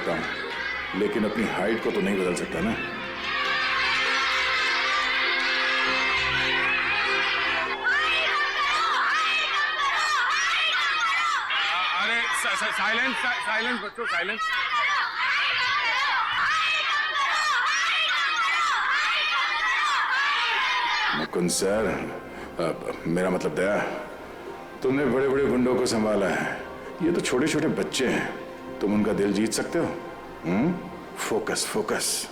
सकता हूँ, लेकिन अपनी हाइट को तो नहीं बदल सकता ना। अरे साइलेंस साइलेंस बच्चों, साइलेंस। मुकुंद सर, मेरा मतलब दया, तुमने बड़े बड़े गुंडों को संभाला है, ये तो छोटे छोटे बच्चे हैं, तुम उनका दिल जीत सकते हो? Focus focus.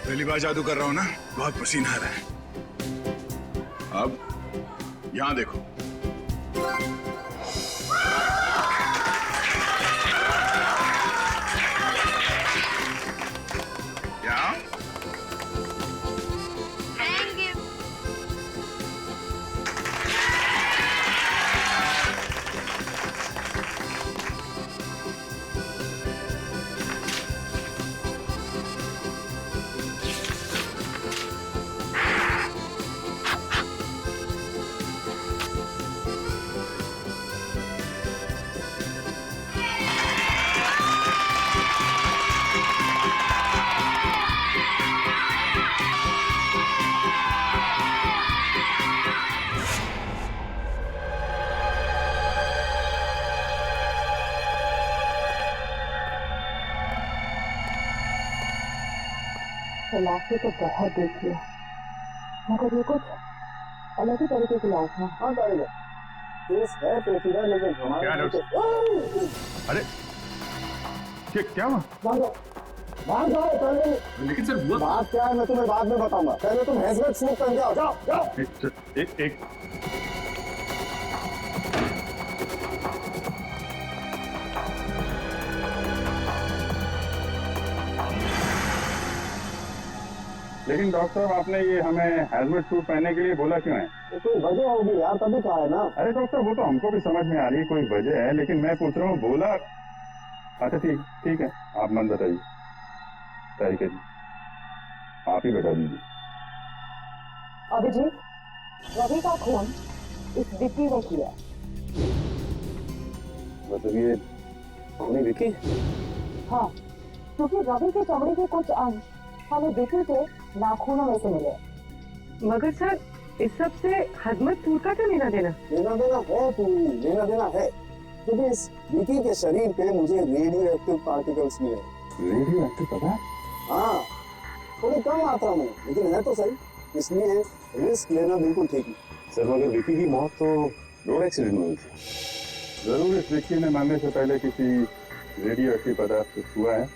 पहली बार जादू कर रहा हूं ना, बहुत पसीना आ रहा है। अब यहां देखो। यहाँ लाशें तो बहुत देखी है, मगर ये कुछ अलग ही तरीके की लाश है। हाँ है पेचीदा, लेकिन क्या अरे क्या हुआ? लेकिन सर वो बात क्या है मैं तुम्हें बाद में बताऊंगा, पहले तुम हेजमेट सूट पहन के आओ। जाओ जाओ। एक लेकिन डॉक्टर साहब, आपने ये हमें हेलमेट सूट पहनने के लिए बोला क्यों है? तो कोई वजह होगी यार, तभी कहा है ना। अरे डॉक्टर, वो तो हमको भी समझ में आ रही है कोई वजह है, लेकिन मैं पूछ रहा हूँ बोला। अच्छा ठीक है, आप मन बताइए। तरीके जी आप ही बता दीजिए। अभिजीत, रवि का खून इस विक्की ने किया। मतलब ये खूनी विक्की? हाँ, क्योंकि रवि के चमड़े के कुछ अंश हमें विक्की के नाखूनों में से मिले। मगर सर, इस सब से हजमत सूट का तो लेना देना है, लेना देना है, क्योंकि इस विक्की के शरीर पे मुझे रेडियो एक्टिव पार्टिकल्स मिले। रेडियो एक्टिव पता? हाँ, थोड़ी कम मात्रा में, लेकिन है तो सही, इसलिए रिस्क लेना बिल्कुल ठीक है। सर मगर विक्की की मौत तो रोड एक्सीडेंट में हुई थी। जरूर इस विक्की ने मरने से पहले किसी रेडियो एक्टिव पदार्थ को छुआ है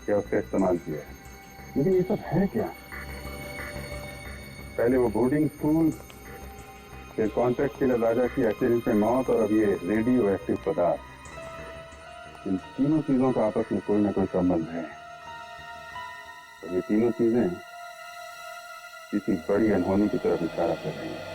या उसका इस्तेमाल किया है। लेकिन ये सब है क्या? पहले वो बोर्डिंग स्कूल, फिर कॉन्ट्रैक्ट के लिए राजा की एक्सीडेंट में मौत, और अब ये रेडियो एक्टिव पदार्थ। इन तीनों चीजों का आपस में कोई ना कोई संबंध है, और ये तीनों चीजें किसी बड़ी अनहोनी की तरफ इशारा कर रही हैं।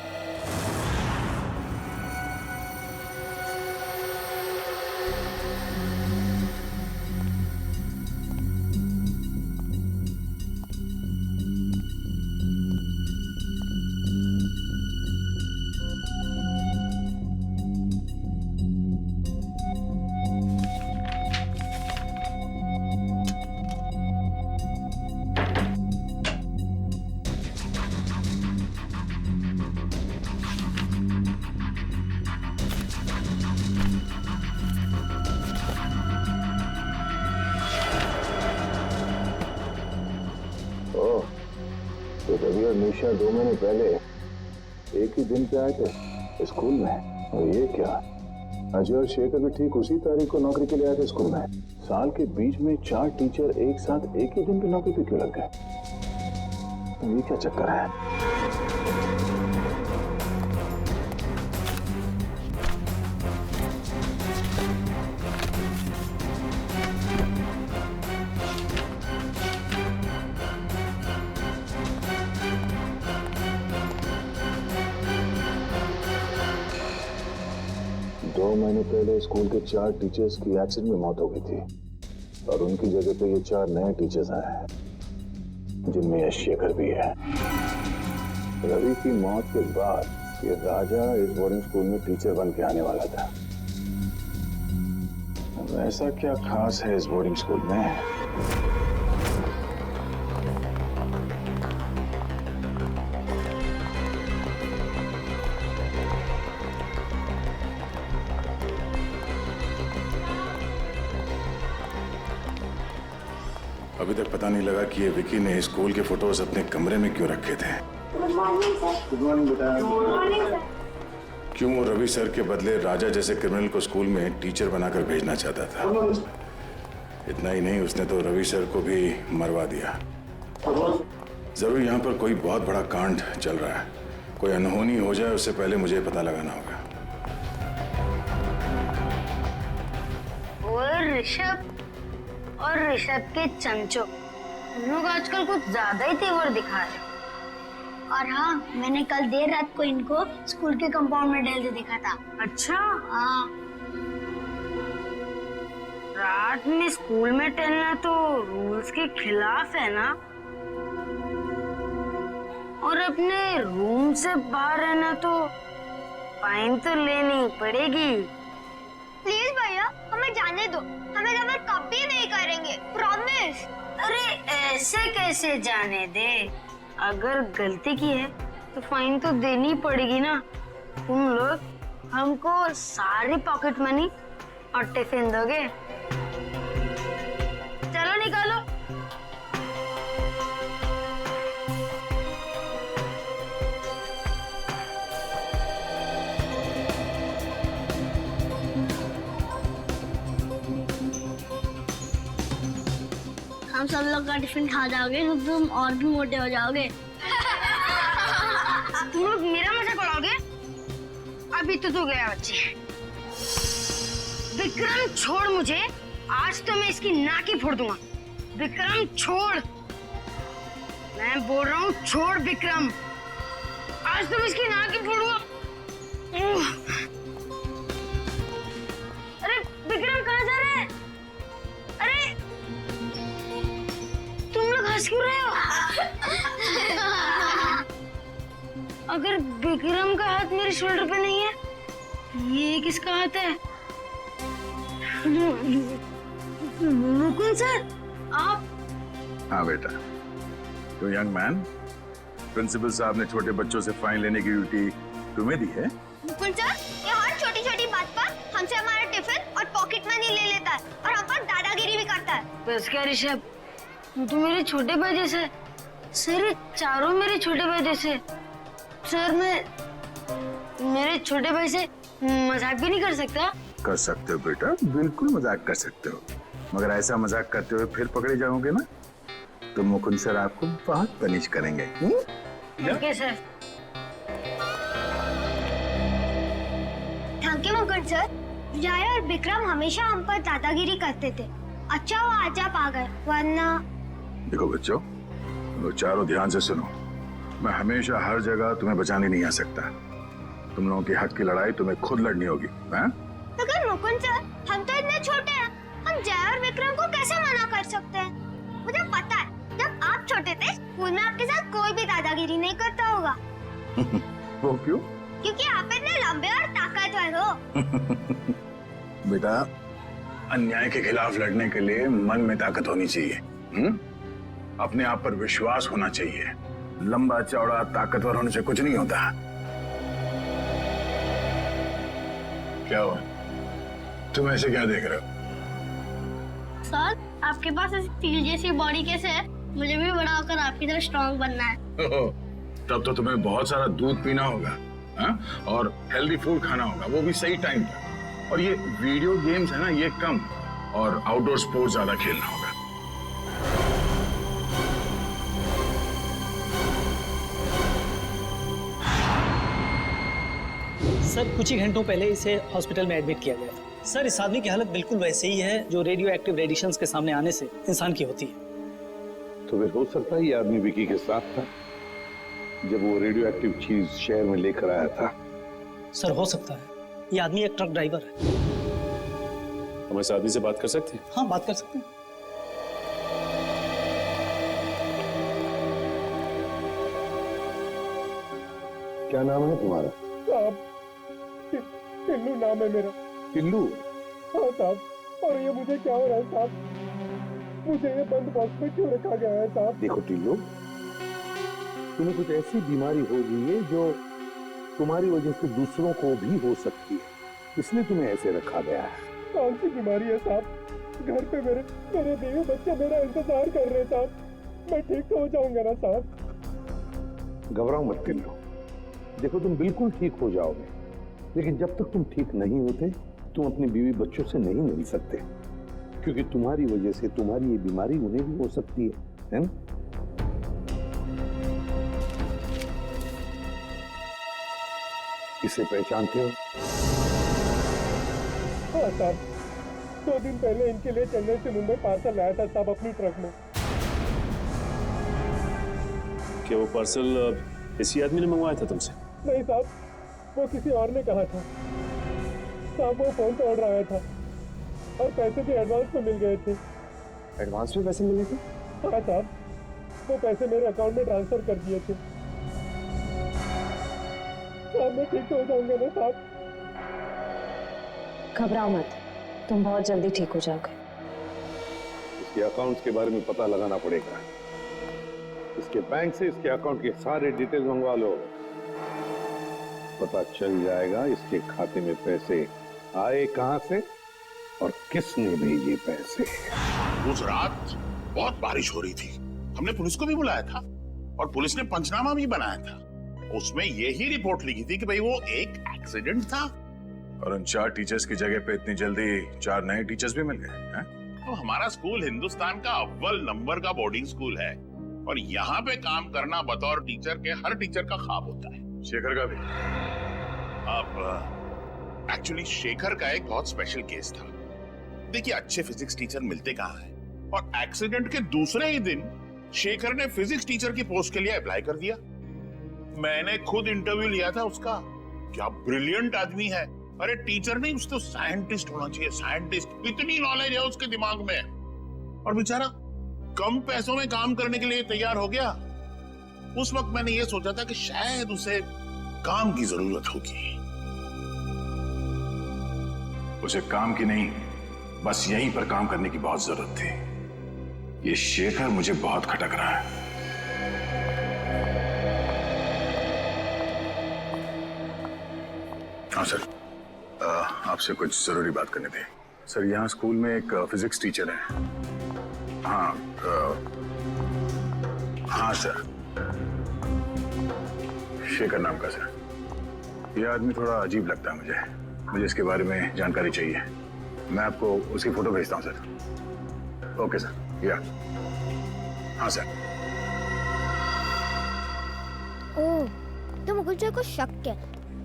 तो रवि और निशा 2 महीने पहले एक ही दिन पे आए थे स्कूल में, और ये क्या, अजय और शेखर भी ठीक उसी तारीख को नौकरी के लिए आए थे स्कूल में। साल के बीच में 4 टीचर एक साथ एक ही दिन पे नौकरी पे क्यों लग गए? तो ये क्या चक्कर है? महीने पहले स्कूल के 4 टीचर्स की एक्सीडेंट में मौत हो गई थी और उनकी जगह पे ये 4 नए टीचर्स आए हैं, जिनमें यश शेखर भी है। रवि की मौत के बाद ये राजा इस बोर्डिंग स्कूल में टीचर बन के आने वाला था। ऐसा क्या खास है इस बोर्डिंग स्कूल में? अभी तक पता नहीं लगा कि ये विकी ने स्कूल के फोटोज अपने कमरे में क्यों रखे थे। Good morning sir. Good morning बेटा। Good morning sir. क्यों वो रवि सर के बदले राजा जैसे क्रिमिनल को स्कूल में टीचर बनाकर भेजना चाहता था। इतना ही नहीं, उसने तो रवि सर को भी मरवा दिया। जरूर यहाँ पर कोई बहुत बड़ा कांड चल रहा है। कोई अनहोनी हो जाए उससे पहले मुझे पता लगाना होगा। और ऋषभ और ऋषभ के चंचो, हम लोग आजकल कुछ ज्यादा ही तेवर दिखा रहे। और हाँ, मैंने कल देर रात को इनको स्कूल के कंपाउंड में टहलते देखा था। अच्छा? हाँ। रात में स्कूल में टहलना तो रूल्स के खिलाफ है ना? और अपने रूम से बाहर रहना तो फाइन तो लेनी पड़ेगी। प्लीज भैया, हमें जाने दो। हमें गलत कभी नहीं करेंगे, प्रॉमिस। अरे ऐसे कैसे जाने दे? अगर गलती की है तो फाइन तो देनी पड़ेगी ना। तुम लोग हमको सारी पॉकेट मनी और टिफिन दोगे? चलो निकालो। हम सब लोग का टिफिन खा जाओगे तो तुम और भी मोटे हो जाओगे। तुम लोग मेरा मजाक उड़ाओगे? अभी तो गया बच्चे। विक्रम छोड़ मुझे, आज तो मैं इसकी नाक ही फोड़ दूंगा। विक्रम छोड़, मैं बोल रहा हूँ छोड़ विक्रम, आज तो मैं इसकी नाक ही फोड़ूंगा। अरे विक्रम कहाँ जा रहे हैं? अरे तुम लोग हंस क्यों रहे हो? अगर विक्रम का हाथ मेरे शोल्डर पे नहीं है, ये किसका हाथ है? मुकुंद सर, आप? हाँ बेटा, तो यंग मैन, प्रिंसिपल साहब ने छोटे बच्चों से फाइन लेने की ड्यूटी तुम्हें दी है? मुकुंद सर, ये हर छोटी छोटी बात पर हमसे हमारा टिफिन और पॉकेट मनी ले लेता है और हम पर दादागिरी भी करता है। बस क्या ऋषभ, तू तो मेरे छोटे भाई जैसे। सर चारों मेरे छोटे भाई जैसे। सर मैं मेरे छोटे भाई से मजाक भी नहीं कर सकता? कर सकते हो बेटा, बिल्कुल मजाक कर सकते हो, मगर ऐसा मजाक करते हुए फिर पकड़े जाओगे ना तो मुकुंद सर आपको बहुत पनिश करेंगे। Okay sir. Thank you Mukund sir. जय और विक्रम हमेशा हम पर दादागिरी करते थे। अच्छा वो आज आप आ गए, वरना। देखो बच्चों, तो चारों ध्यान से सुनो। मैं हमेशा हर जगह तुम्हें बचाने नहीं आ सकता। तुम लोगों के हक की लड़ाई तुम्हें खुद लड़नी होगी। मगर मुकुंद सर, हम तो इतने छोटे हैं, हम जय और विक्रम को कैसे मना कर सकते हैं? मुझे पता है, जब आप छोटे थे स्कूल में आपके साथ कोई भी दादागिरी नहीं करता होगा। वो क्यों? क्योंकि आप इतने लंबे और ताकतवर हो। बेटा, अन्याय के खिलाफ लड़ने के लिए मन में ताकत होनी चाहिए। अपने आप पर विश्वास होना चाहिए। लंबा चौड़ा ताकतवर होने से कुछ नहीं होता। क्या हुआ? तुम ऐसे क्या देख रहे हो? सर, आपके पास ऐसी स्टील जैसी बॉडी कैसे है? मुझे भी बड़ा होकर आपकी तरह स्ट्रॉन्ग बनना है। तब तो तुम्हें बहुत सारा दूध पीना होगा, और हेल्दी फूड खाना होगा, वो भी सही टाइम पर। और ये वीडियो गेम्स है ना, ये कम, और आउटडोर स्पोर्ट्स ज्यादा खेलना होगा। सर कुछ ही घंटों पहले इसे हॉस्पिटल में एडमिट किया गया था। सर इस आदमी की हालत बिल्कुल वैसे ही है जो रेडियो एक्टिव रेडिएशंस के सामने आने से इंसान की होती है। तो फिर हो सकता है ये आदमी विकी के साथ था जब वो रेडियो एक्टिव चीज शहर में लेकर आया था। सर हो सकता है ये आदमी एक ट्रक ड्राइवर है। हम इस आदमी से बात कर सकते हैं? हाँ, बात कर सकते हैं। क्या नाम है तुम्हारा? साहब, टिल्लू नाम है मेरा। टिल्लू? हाँ साहब। और ये मुझे क्या हो रहा है साहब? मुझे ये बंद बॉक्स में क्यों रखा गया है साहब? देखो टिल्लू, तुम्हें कुछ ऐसी बीमारी हो गई है जो तुम्हारी वजह से दूसरों को भी हो सकती है, इसलिए तुम्हें ऐसे रखा गया है। कौन सी बीमारी है साहब? घर पे मेरे बीवी बच्चे मेरा इंतजार कर रहे हैं साहब। मैं ठीक तो हो जाऊंगा ना साहब? घबराओ मत टिल्लू, देखो तुम बिल्कुल ठीक हो जाओगे, लेकिन जब तक तुम ठीक नहीं होते तुम अपनी बीवी बच्चों से नहीं मिल सकते, क्योंकि तुम्हारी वजह से तुम्हारी ये बीमारी उन्हें भी हो सकती है ना? इसे पहचानते हो? हाँ साहब, 2 दिन पहले इनके लिए चेन्नई से मुंबई पार्सल लाया था साहब अपनी ट्रक में। क्या वो पार्सल इसी आदमी ने मंगवाया था तुमसे? नहीं साहब, वो किसी और ने कहा था साहब। वो फोन पे ऑर्डर आया था और पैसे भी एडवांस में मिल गए थे। एडवांस में पैसे मिले थे? हाँ साहब, वो पैसे मेरे अकाउंट में ट्रांसफर कर दिए थे साहब। मैं ठीक हो जाऊंगा ना साहब? घबराओ मत, तुम बहुत जल्दी ठीक हो जाओगे। इसके अकाउंट्स के बारे में पता लगाना पड़ेगा। इसके बैंक से इसके अकाउंट के सारे डिटेल्स मंगवा लो, पता चल जाएगा इसके खाते में पैसे आए कहां से और किसने भेजे पैसे। उस रात बहुत बारिश हो रही थी, हमने पुलिस को भी बुलाया था और पुलिस ने पंचनामा भी बनाया था। उसमें यही रिपोर्ट लिखी थी कि भाई वो एक एक्सीडेंट था। और उन 4 टीचर्स की जगह पे इतनी जल्दी 4 नए टीचर्स भी मिल गए हैं? तो हमारा स्कूल हिंदुस्तान का अव्वल नंबर का बोर्डिंग स्कूल है और यहाँ पे काम करना बतौर टीचर के हर टीचर का ख्वाब होता है। शेखर का भी? अब एक्चुअली शेखर का एक बहुत स्पेशल केस था। देखिए, अच्छे फिजिक्स टीचर मिलते कहाँ हैं, और एक्सीडेंट के दूसरे ही दिन शेखर ने फिजिक्स टीचर की पोस्ट के लिए अप्लाई कर दिया। मैंने खुद इंटरव्यू लिया था उसका। क्या ब्रिलियंट आदमी है। अरे टीचर नहीं, उसको साइंटिस्ट होना चाहिए, साइंटिस्ट। इतनी नॉलेज है उसके दिमाग में। और बेचारा कम पैसों में काम करने के लिए तैयार हो गया। उस वक्त मैंने ये सोचा था कि शायद उसे काम की जरूरत होगी। उसे काम की नहीं, बस यहीं पर काम करने की बहुत जरूरत थी। ये शेखर मुझे बहुत खटक रहा है। हाँ सर, आपसे कुछ जरूरी बात करनी थी। सर, यहाँ स्कूल में एक फिजिक्स टीचर है। हाँ हाँ सर, शेखर नाम का सर। यह आदमी थोड़ा अजीब लगता है मुझे इसके बारे में जानकारी चाहिए। मैं आपको उसकी फोटो भेजता हूँ सर। ओके सर, या हाँ सर। ओह, तो मुकुल सर को शक है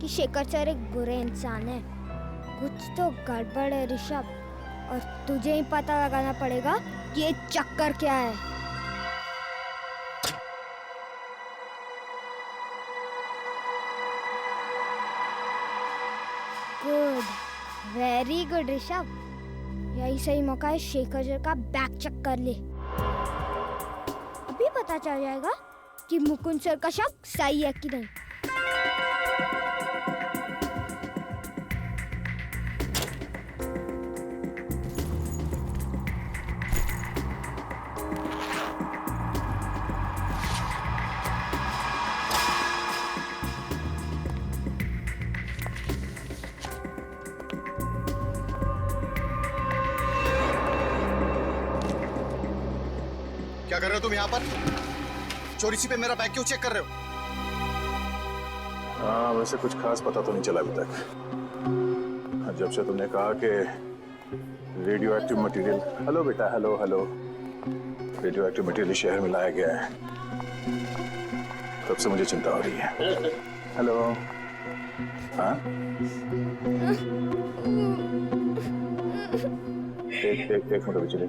कि शेखर सर एक बुरे इंसान है। कुछ तो गड़बड़ है ऋषभ, और तुझे ही पता लगाना पड़ेगा कि ये चक्कर क्या है। Good, very good Rishabh. यही सही मौका है शेखर सर का बैक चेक कर ले। अभी पता चल जाएगा कि मुकुंद सर का शक सही है कि नहीं। क्या कर रहे हो तुम यहाँ पर? चोरी छिपे मेरा बैग क्यों चेक कर रहे हो? हाँ, वैसे कुछ खास पता तो नहीं चला अभी तक। जब से तुमने कहा कि रेडियो एक्टिव मटेरियल, हेलो बेटा, hello hello, radio active material शहर में लाया गया है, तब से मुझे चिंता हो रही है। हेलो, हाँ, एक मिनट अभी चलिए।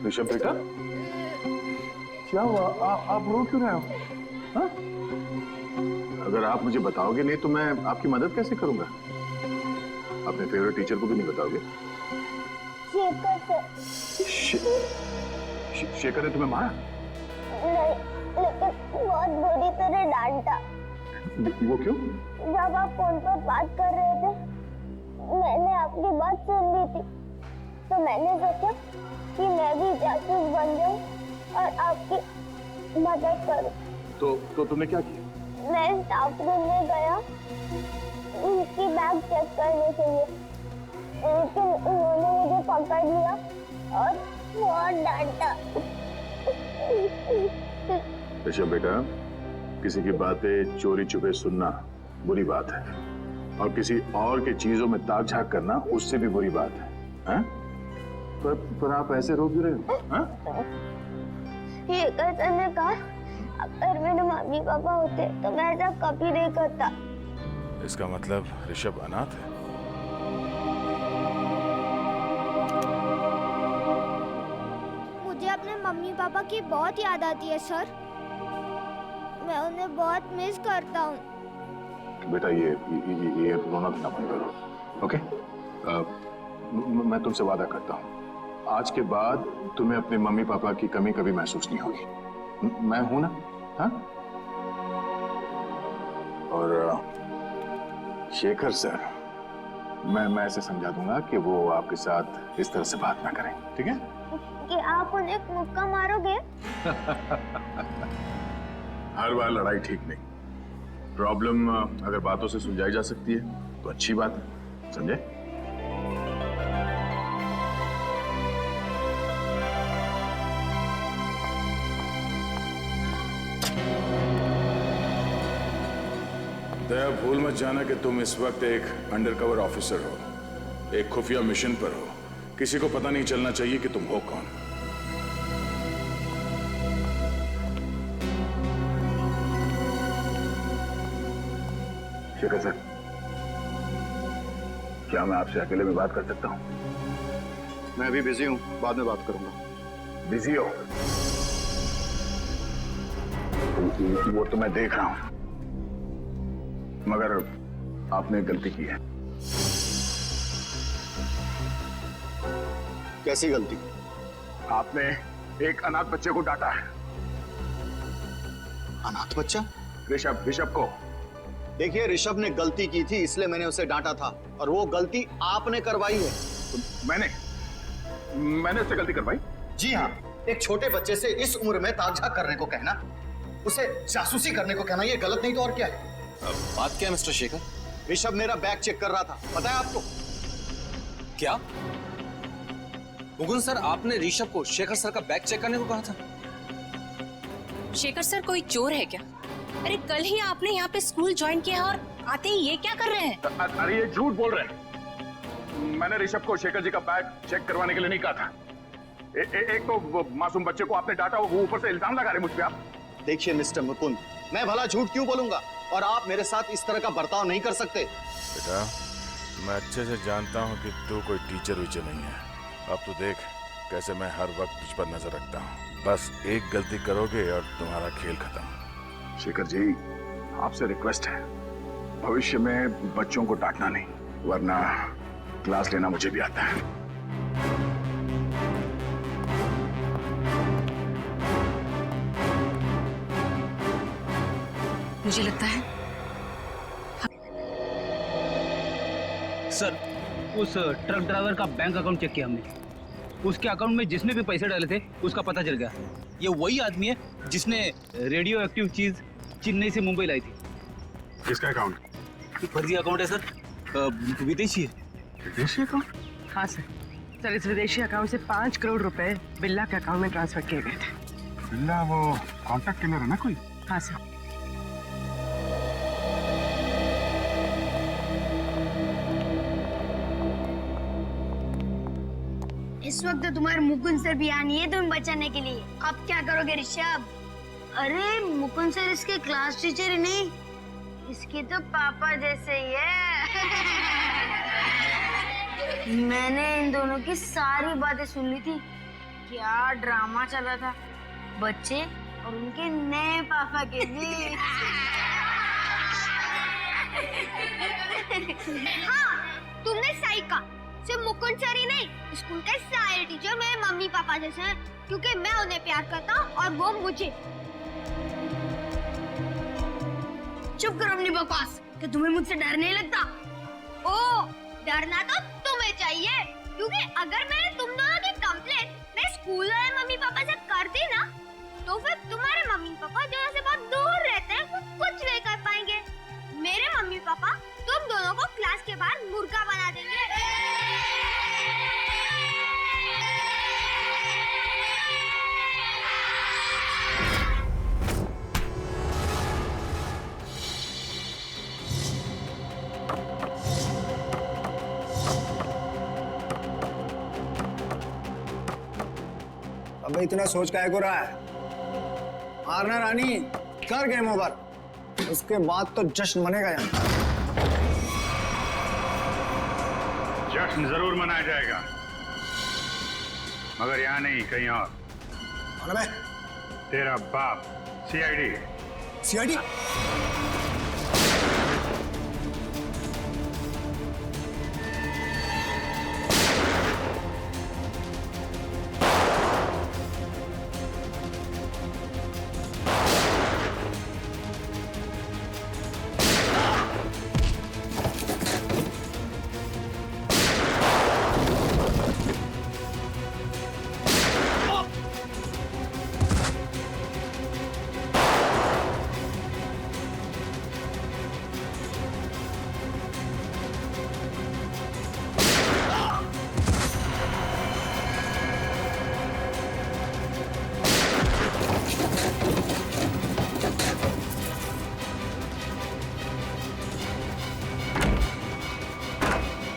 ऋषभ बेटा, क्या हुआ? आप रो क्यों रहे हो? हाँ? अगर आप मुझे बताओगे नहीं तो मैं आपकी मदद कैसे करूंगा? अपने फेवरेट टीचर को भी नहीं बताओगे? शेखर ने तुम्हें मारा? नहीं, लेकिन बहुत बुरी तरह डांटा। वो क्यों? जब आप फोन पर बात कर रहे थे, मैंने आपकी बात सुन ली थी, तो मैंने सोचा कि मैं भी जासूस बन जाऊं और आपकी मदद करूं। तो तुमने क्या किया? मैं स्टाफ रूम में गया उसकी बैग चेक करने के लिए, लेकिन उन्होंने मुझे पकड़ लिया और बहुत डांटा। ऋषभ बेटा, किसी की बातें चोरी छुपे सुनना बुरी बात है, और किसी और की चीजों में ताक झाक करना उससे भी बुरी बात है, हैं? पर आप ऐसे रो क्यों रहे हो? हाँ? ये कैसे ने कहा, अगर मेरे मम्मी पापा होते तो मैं ऐसा कभी नहीं करता। इसका मतलब ऋषभ अनाथ है? मुझे अपने मम्मी पापा की बहुत याद आती है सर। मैं उन्हें बहुत मिस करता हूँ। बेटा ये रोना धोना बंद करो, ओके? मैं तुमसे वादा करता हूँ, आज के बाद तुम्हें अपने मम्मी पापा की कमी कभी महसूस नहीं होगी। मैं हूं ना? हाँ? और शेखर सर, मैं ऐसे समझा दूंगा कि वो आपके साथ इस तरह से बात ना करें, ठीक है? कि आप उन्हें एक मुक्का मारोगे? हर बार लड़ाई ठीक नहीं। प्रॉब्लम अगर बातों से सुलझाई जा सकती है तो अच्छी बात है, समझे? दया, भूल मत जाना कि तुम इस वक्त एक अंडरकवर ऑफिसर हो, एक खुफिया मिशन पर हो। किसी को पता नहीं चलना चाहिए कि तुम हो कौन। शेखर सर, क्या मैं आपसे अकेले में बात कर सकता हूं? मैं अभी बिजी हूं, बाद में बात करूंगा। बिजी हो? वो तो मैं देख रहा हूं, मगर आपने गलती की है। कैसी गलती? आपने एक अनाथ बच्चे को डांटा है। अनाथ बच्चा? ऋषभ को। देखिए, ऋषभ ने गलती की थी इसलिए मैंने उसे डांटा था, और वो गलती आपने करवाई है। तो मैंने उससे गलती करवाई? जी हाँ, एक छोटे बच्चे से इस उम्र में ताक-झाक करने को कहना, उसे जासूसी करने को कहना, ये गलत नहीं तो और क्या है? बात क्या है मिस्टर शेखर? ऋषभ मेरा बैग चेक कर रहा था, पता है आपको? क्या? मुकुंद सर, आपने ऋषभ को शेखर सर का बैग चेक करने को कहा था? शेखर सर कोई चोर है क्या? अरे कल ही आपने यहाँ पे स्कूल ज्वाइन किया और आते ही ये क्या कर रहे हैं? अरे ये झूठ बोल रहे हैं। मैंने ऋषभ को शेखर जी का बैग चेक करवाने के लिए नहीं कहा था। एक तो वो मासूम बच्चे को आपने डांटा, वो ऊपर से इल्जाम लगा रहे मुझ पे आप। देखिए मिस्टर मुकुंद, मैं भला झूठ क्यों बोलूंगा, और आप मेरे साथ इस तरह का बर्ताव नहीं कर सकते। बेटा, मैं अच्छे से जानता हूँ कि तू कोई टीचर वीचर नहीं है। अब तू देख कैसे मैं हर वक्त तुझ पर नजर रखता हूँ। बस एक गलती करोगे और तुम्हारा खेल खत्म। शेखर जी, आपसे रिक्वेस्ट है, भविष्य में बच्चों को डांटना नहीं, वरना क्लास लेना मुझे भी आता है। मुझे लगता है सर, उस ट्रक ड्राइवर का बैंक अकाउंट चेक किया हमने। उसके अकाउंट में जिसने भी पैसे डाले थे उसका पता चल गया। ये वही आदमी है जिसने रेडियो एक्टिव चीज चेन्नई से मुंबई लाई थी। किसका अकाउंट? फर्जी अकाउंट है सर, विदेशी है। विदेशी अकाउंट? हाँ सर, इस विदेशी अकाउंट से 5 करोड़ रुपए बिल्ला के अकाउंट में ट्रांसफर किए गए थे। बिल्ला वो कॉन्टैक्ट किलर है ना कोई? हाँ सर। इस वक्त तो तुम्हारे मुकुंद सर भी यहाँ नहीं है तुम्हें बचाने के लिए। अब क्या करोगे ऋषभ? अरे मुकुंद सर इसके क्लास टीचर ही नहीं इसके तो पापा जैसे ही है। मैंने इन दोनों की सारी बातें सुन ली थी। क्या ड्रामा चला था बच्चे और उनके नए पापा के बीच। हाँ, तुमने सही कहा। सिर्फ मुकुंद सर ही नहीं, स्कूल के सारे टीचर मेरे मम्मी पापा जैसे हैं, क्योंकि मैं उन्हें प्यार करता हूँ और वो मुझे। चुप करो अपनी बकवास। क्या तुम्हें मुझसे डर नहीं लगता? ओ, डरना तो तुम्हें चाहिए, क्योंकि अगर मैंने तुम दोनों की कंप्लेंट मेरे स्कूल वाले मम्मी पापा से कर दी ना, तो फिर तुम्हारे मम्मी पापा जो यहाँ से बहुत दूर रहते हैं वो कुछ नहीं कर पाएंगे। मेरे मम्मी पापा तुम दोनों को क्लास के बाहर मुर्गा बना देंगे। अबे इतना सोच काहे को रहा है? मारना रानी, कर गेम ओवर। उसके बाद तो जश्न मनेगा यहाँ। जश्न जरूर मनाया जाएगा, मगर यहाँ नहीं, कहीं और। कौन है? तेरा बाप, सीआईडी। सीआईडी?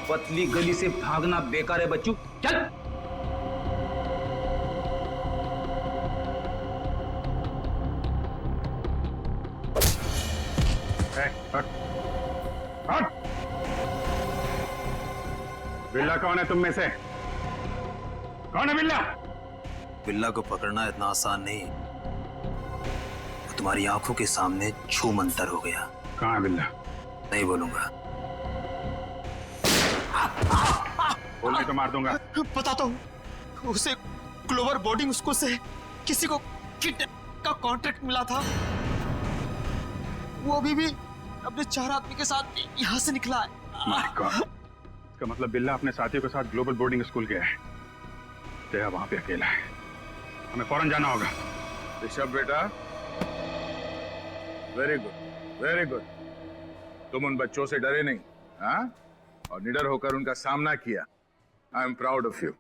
पतली गली से भागना बेकार है बच्चू, चल। बिल्ला कौन है तुम में से? कौन है बिल्ला? बिल्ला को पकड़ना इतना आसान नहीं। वो तुम्हारी आंखों के सामने छू मंतर हो गया। कहाँ है बिल्ला? नहीं बोलूंगा। बोलने तो मार दूंगा। बताता हूँ, उसे ग्लोबल बोर्डिंग स्कूल से किसी को किडनैप का कॉन्ट्रैक्ट मिला था। वो अभी भी अपने 4 आदमी के साथ यहाँ से निकला है। My God. इसका मतलब बिल्ला अपने साथियों के साथ ग्लोबल बोर्डिंग स्कूल गया है। तेरा वहां पे अकेला है, हमें फौरन जाना होगा। ऋषभ बेटा, वेरी गुड, वेरी गुड। तुम उन बच्चों से डरे नहीं, हाँ? और निडर होकर उनका सामना किया। I am proud of you.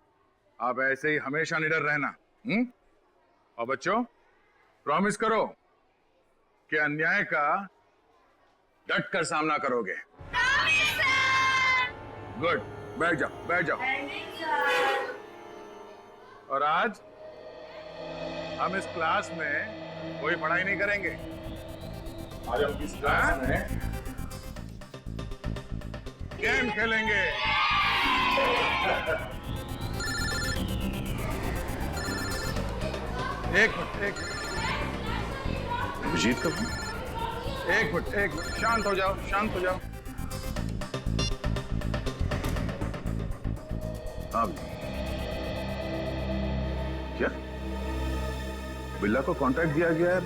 आप ऐसे ही हमेशा निडर रहना। और बच्चों, प्रॉमिस करो कि अन्याय का डट कर सामना करोगे। गुड, बैठ जाओ, बैठ जाओ। और आज हम इस क्लास में कोई पढ़ाई नहीं करेंगे। आज हम इस क्लास में गेम खेलेंगे। एक मिनट, अभिजीत कब? एक मिनट, शांत हो जाओ, शांत हो जाओ। अब क्या बिल्ला को कॉन्ट्रैक्ट दिया गया है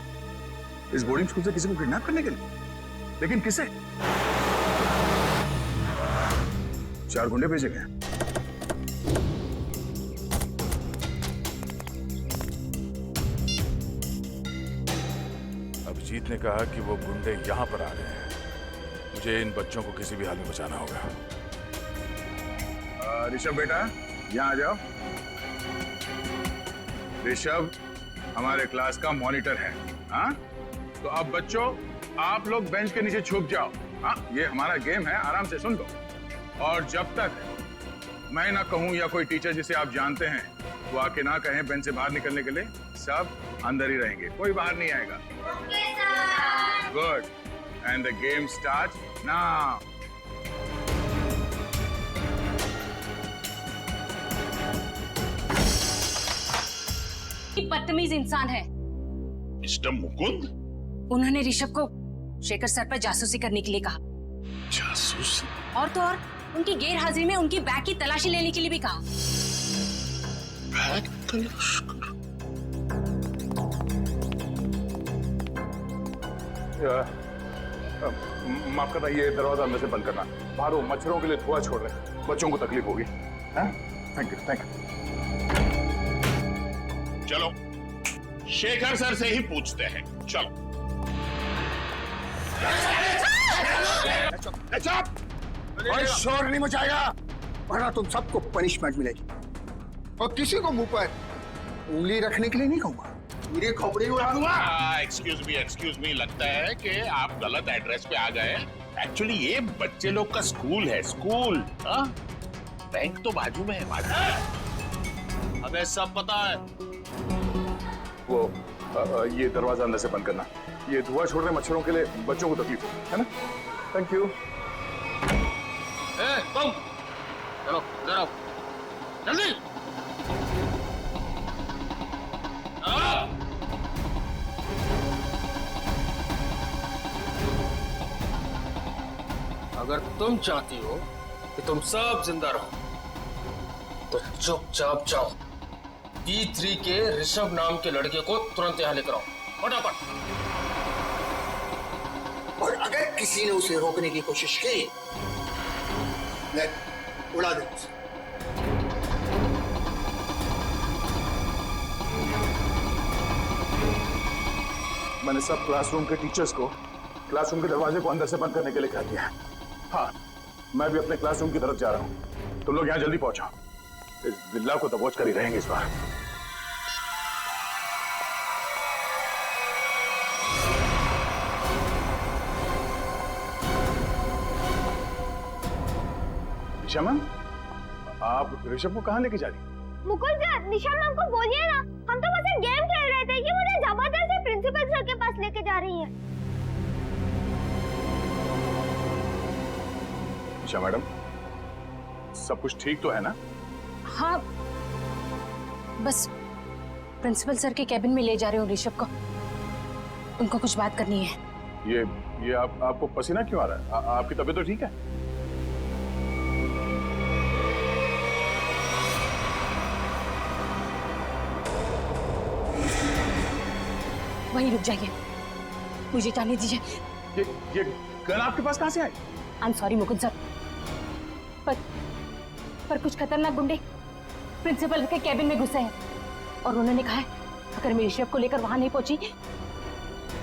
इस बोर्डिंग स्कूल से किसी को किडनैप करने के लिए? लेकिन किसे? 4 गुंडे भेजे गए। अभिजीत ने कहा कि वो गुंडे यहां पर आ रहे हैं। मुझे इन बच्चों को किसी भी हाल में बचाना होगा। ऋषभ बेटा, यहाँ आ जाओ। ऋषभ हमारे क्लास का मॉनिटर है, हाँ? तो अब बच्चों, आप लोग बेंच के नीचे छुप जाओ। हाँ, ये हमारा गेम है, आराम से सुन लो। और जब तक मैं ना कहूं या कोई टीचर जिसे आप जानते हैं वो आके ना कहें बेंच से बाहर निकलने के लिए, सब अंदर ही रहेंगे, कोई बाहर नहीं आएगा। Good. And the game starts now. बदतमीज इंसान है। मिस्टर मुकुंद? उन्होंने ऋषभ को शेखर सर पर जासूसी करने के लिए कहा। जासूसी? और तो और उनकी गैर हाजिरी में उनकी बैग की तलाशी लेने के लिए भी कहा। बैग तलाश कर? माफ करना, ये दरवाजा अंदर से बंद करना। बाहर वो मच्छरों के लिए धुआं छोड़ रहे हैं, बच्चों को तकलीफ होगी। Thank you, thank you. चलो शेखर सर से ही पूछते हैं, चलो। कोई शोर नहीं मचाएगा, वरना तुम सबको पनिशमेंट मिलेगी। और किसी को मुंह पर उंगली रखने के लिए नहीं कहूंगा, मेरी खोपड़ी उड़ा दूंगा। एक्सक्यूज मी, लगता है कि आप गलत एड्रेस पे आ गए। एक्चुअली ये बच्चे लोग का स्कूल है, स्कूल। बैंक तो बाजू में है, बाजू में। हमें सब पता है। वो ये दरवाजा अंदर से बंद करना। ये धुआं छोड़ रहे मच्छरों के लिए बच्चों को तकलीफ है ना? Thank you. तुम चलो इधर आओ, जल्दी। अगर तुम चाहती हो कि तुम सब जिंदा रहो तो चुपचाप जाओ, D3 के ऋषभ नाम के लड़के को तुरंत यहाँ लेकर आओ, फटाफट। और अगर किसी ने उसे रोकने की कोशिश की, ले उड़ा दे उसे। मैंने सब क्लासरूम के टीचर्स को क्लासरूम के दरवाजे को अंदर से बंद करने के लिए कह दिया है। हाँ, मैं भी अपने क्लासरूम की तरफ जा रहा हूँ। तुम लोग यहाँ जल्दी पहुंचो, इस बिल्ला को दबोच कर ही रहेंगे इस बार। निशा मैम, आप ऋषभ को कहाँ लेके जा रही? मुकुल सर, निशा मैम को बोलिए ना, हम तो बस एक गेम खेल रहे थे कि मुझे जबरदस्ती प्रिंसिपल सर के पास लेके जा रही है। निशा मैडम, सब कुछ ठीक तो है ना? हाँ, बस प्रिंसिपल सर के कैबिन में ले जा रहे हो ऋषभ को, उनको कुछ बात करनी है। ये आपको पसीना क्यों आ रहा है? आपकी तबीयत तो ठीक है? वहीं रुक जाइए, मुझे जाने दीजिए। ये गन आपके पास कहाँ से आई? I am sorry Mukund sir, पर कुछ खतरनाक गुंडे प्रिंसिपल के कैबिन में घुसे हैं और उन्होंने कहा है अगर मैं ऋषभ को लेकर वहां नहीं पहुंची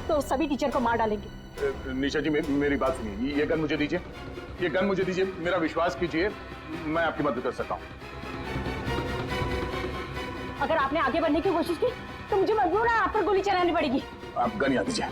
तो सभी टीचर को मार डालेंगे। निशा जी, मेरी बात सुनिए, ये गन मुझे दीजिए, ये गन मुझे दीजिए, मेरा विश्वास कीजिए, मैं आपकी मदद कर सकता हूँ। अगर आपने आगे बढ़ने की कोशिश की तो मुझे मजबूर है आप पर गोली चलानी पड़ेगी। आप गन यहाँ दीजिए।